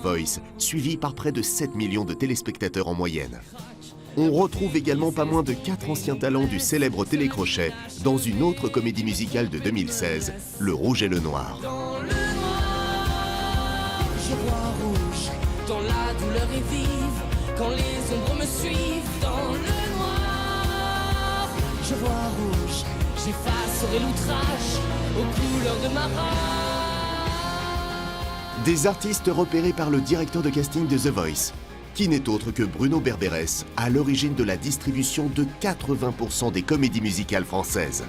Voice, suivi par près de 7 millions de téléspectateurs en moyenne. On retrouve également pas moins de 4 anciens talents du célèbre télécrochet dans une autre comédie musicale de 2016, Le Rouge et le Noir. Dans le noir, je vois rouge, dans la douleur est vive, quand les ombres me suivent. Dans le noir, je vois rouge, j'effacerai l'outrage aux couleurs de ma rage. Des artistes repérés par le directeur de casting de The Voice, qui n'est autre que Bruno Berberes, à l'origine de la distribution de 80% des comédies musicales françaises.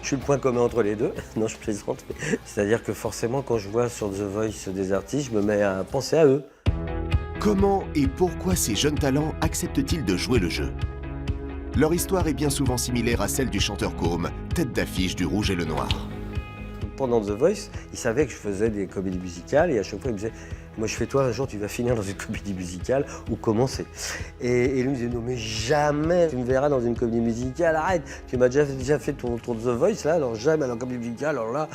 Je suis le point commun entre les deux. Non, je plaisante. C'est-à-dire que forcément, quand je vois sur The Voice des artistes, je me mets à penser à eux. Comment et pourquoi ces jeunes talents acceptent-ils de jouer le jeu? Leur histoire est bien souvent similaire à celle du chanteur Côme, tête d'affiche du Rouge et le Noir. Pendant The Voice, ils savaient que je faisais des comédies musicales et à chaque fois, ils me disaient « Moi, je fais toi, un jour, tu vas finir dans une comédie musicale ou commencer. » Et lui me disait « Non, mais jamais tu me verras dans une comédie musicale, arrête, tu m'as déjà fait ton The Voice, là, alors jamais dans une comédie musicale, alors là,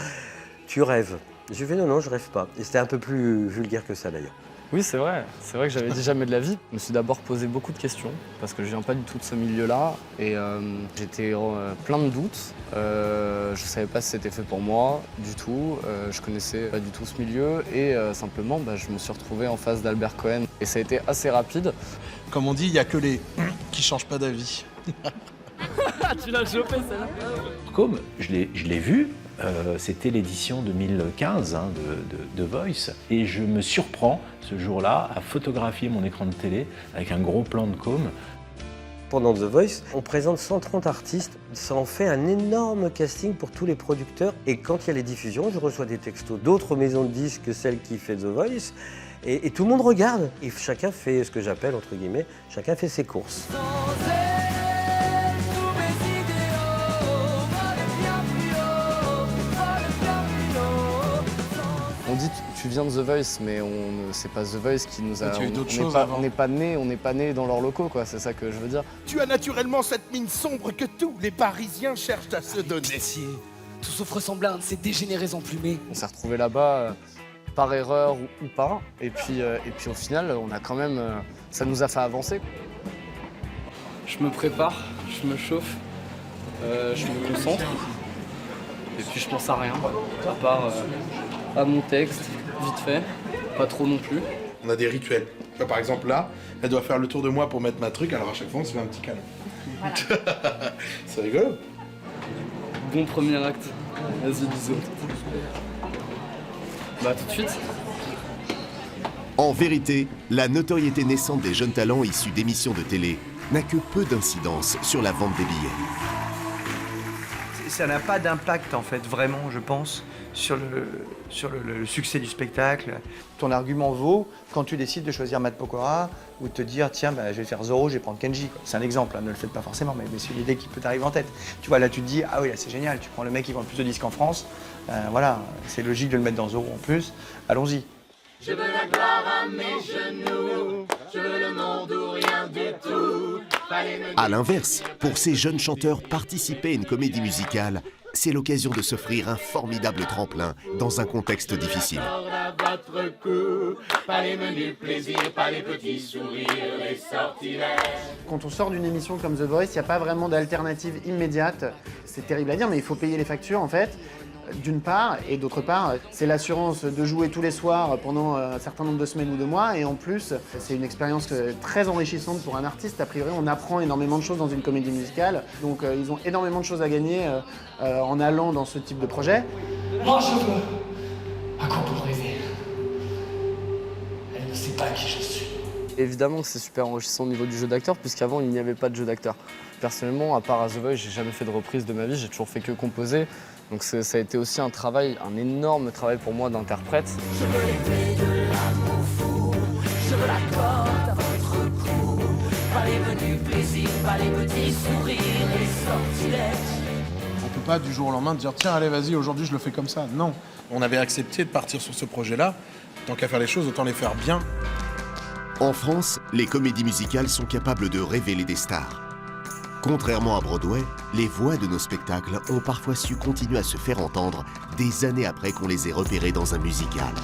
tu rêves. » Je lui ai fait « Non, non, je rêve pas. » Et c'était un peu plus vulgaire que ça, d'ailleurs. Oui, c'est vrai que j'avais dit jamais de la vie. Je me suis d'abord posé beaucoup de questions, parce que je viens pas du tout de ce milieu-là, et j'étais plein de doutes. Je savais pas si c'était fait pour moi, du tout. Je connaissais pas du tout ce milieu, et simplement, je me suis retrouvé en face d'Albert Cohen. Et ça a été assez rapide. Comme on dit, il n'y a que les qui changent pas d'avis. Tu l'as chopé, celle-là. Côme, je l'ai vu, c'était l'édition 2015 de Voice, et je me surprends ce jour-là à photographier mon écran de télé avec un gros plan de Côme. Pendant The Voice, on présente 130 artistes. Ça en fait un énorme casting pour tous les producteurs. Et quand il y a les diffusions, je reçois des textos d'autres maisons de disques que celle qui fait The Voice. Et tout le monde regarde. Et chacun fait ce que j'appelle, entre guillemets, chacun fait ses courses. On dit tu viens de The Voice, mais c'est pas The Voice qui nous a. Tu as eu d'autres choses on n'est pas né dans leurs locaux, quoi. C'est ça que je veux dire. Tu as naturellement cette mine sombre que tous les Parisiens cherchent à se donner. Pitié, tout sauf ressembler à un de ces dégénérés emplumés. On s'est retrouvés là-bas par erreur ou pas, et puis au final, on a quand même, ça nous a fait avancer. Je me prépare, je me chauffe, je me concentre, et puis je pense à rien, à part à mon texte, vite fait, pas trop non plus. On a des rituels. Tu vois, par exemple, là, elle doit faire le tour de moi pour mettre ma truc, alors à chaque fois, on se fait un petit câlin. Voilà. C'est rigolo. Bon premier acte, vas-y bisous. Tout de suite. En vérité, la notoriété naissante des jeunes talents issus d'émissions de télé n'a que peu d'incidence sur la vente des billets. Ça n'a pas d'impact, en fait, vraiment, je pense, sur le succès du spectacle. Ton argument vaut quand tu décides de choisir Matt Pokora ou de te dire tiens, je vais faire Zorro, je vais prendre Kenji. C'est un exemple, ne le faites pas forcément, mais c'est une idée qui peut t'arriver en tête. Tu vois, là tu te dis ah oui, là c'est génial, tu prends le mec qui vend le plus de disques en France, voilà, c'est logique de le mettre dans Zorro en plus, allons-y. Je veux la gloire à mes genoux, je veux le monde ou rien du tout. À l'inverse, pour ces jeunes chanteurs, participer à une comédie musicale, c'est l'occasion de s'offrir un formidable tremplin dans un contexte difficile. Quand on sort d'une émission comme The Voice, il n'y a pas vraiment d'alternative immédiate. C'est terrible à dire, mais il faut payer les factures en fait. D'une part, et d'autre part, c'est l'assurance de jouer tous les soirs pendant un certain nombre de semaines ou de mois, et en plus, c'est une expérience très enrichissante pour un artiste. A priori, on apprend énormément de choses dans une comédie musicale, donc ils ont énormément de choses à gagner en allant dans ce type de projet. Moi je veux un corps pour rêver. Elle ne sait pas qui je suis. Évidemment que c'est super enrichissant au niveau du jeu d'acteur, puisqu'avant il n'y avait pas de jeu d'acteur. Personnellement, à part à The Voice, j'ai jamais fait de reprise de ma vie, j'ai toujours fait que composer. Donc ça a été aussi un travail, un énorme travail pour moi d'interprète. Je veux les clés de l'amour fou, je veux la corde à votre cou. Pas les menus plaisirs, pas les petits sourires, les sortilèges. On peut pas du jour au lendemain dire tiens, allez, vas-y, aujourd'hui je le fais comme ça. Non. On avait accepté de partir sur ce projet-là. Tant qu'à faire les choses, autant les faire bien. En France, les comédies musicales sont capables de révéler des stars. Contrairement à Broadway, les voix de nos spectacles ont parfois su continuer à se faire entendre des années après qu'on les ait repérées dans un musical.